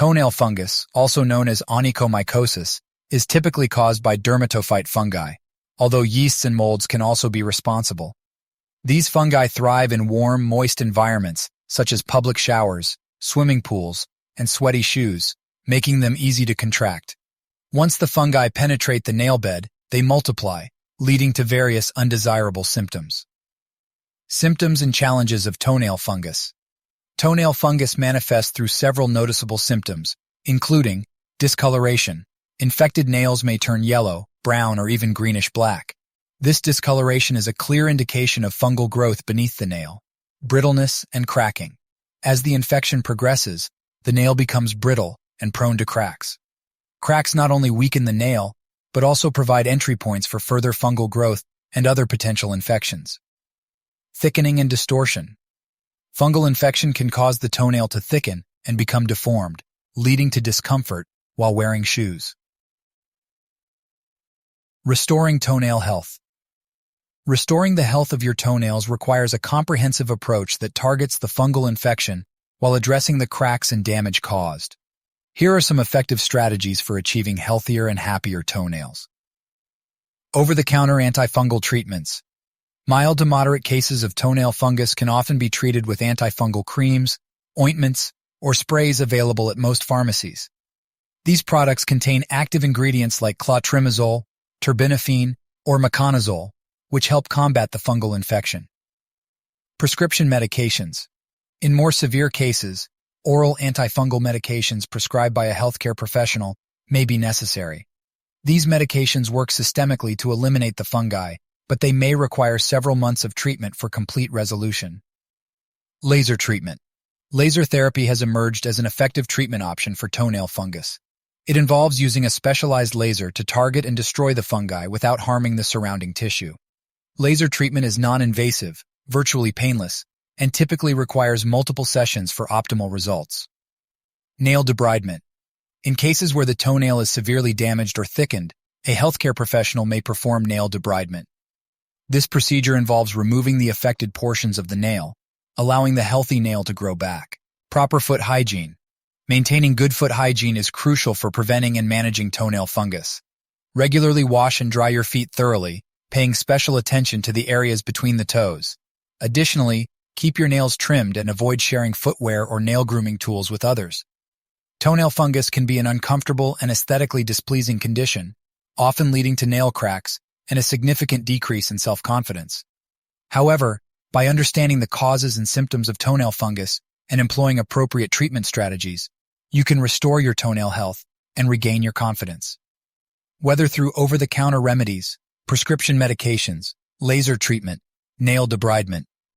Toenail fungus, also known as onychomycosis, is typically caused by dermatophyte fungi, although yeasts and molds can also be responsible. These fungi thrive in warm, moist environments, such as public showers, swimming pools, and sweaty shoes, making them easy to contract. Once the fungi penetrate the nail bed, they multiply, leading to various undesirable symptoms. Symptoms and challenges of toenail fungus. Toenail fungus manifests through several noticeable symptoms, including discoloration. Infected nails may turn yellow, brown, or even greenish-black. This discoloration is a clear indication of fungal growth beneath the nail. Brittleness and cracking. As the infection progresses, the nail becomes brittle and prone to cracks. Cracks not only weaken the nail, but also provide entry points for further fungal growth and other potential infections. Thickening and distortion. Fungal infection can cause the toenail to thicken and become deformed, leading to discomfort while wearing shoes. Restoring toenail health. Restoring the health of your toenails requires a comprehensive approach that targets the fungal infection while addressing the cracks and damage caused. Here are some effective strategies for achieving healthier and happier toenails. Over-the-counter antifungal treatments. Mild to moderate cases of toenail fungus can often be treated with antifungal creams, ointments, or sprays available at most pharmacies. These products contain active ingredients like clotrimazole, terbinafine, or meconazole, which help combat the fungal infection. Prescription medications. In more severe cases, oral antifungal medications prescribed by a healthcare professional may be necessary. These medications work systemically to eliminate the fungi, but they may require several months of treatment for complete resolution. Laser treatment. Laser therapy has emerged as an effective treatment option for toenail fungus. It involves using a specialized laser to target and destroy the fungi without harming the surrounding tissue. Laser treatment is non-invasive, virtually painless, and typically requires multiple sessions for optimal results. Nail debridement. In cases where the toenail is severely damaged or thickened, a healthcare professional may perform nail debridement. This procedure involves removing the affected portions of the nail, allowing the healthy nail to grow back. Proper foot hygiene. Maintaining good foot hygiene is crucial for preventing and managing toenail fungus. Regularly wash and dry your feet thoroughly, paying special attention to the areas between the toes. Additionally, keep your nails trimmed and avoid sharing footwear or nail grooming tools with others. Toenail fungus can be an uncomfortable and aesthetically displeasing condition, often leading to nail cracks and a significant decrease in self-confidence. However, by understanding the causes and symptoms of toenail fungus and employing appropriate treatment strategies, you can restore your toenail health and regain your confidence. Whether through over-the-counter remedies, prescription medications, laser treatment, nail debridement,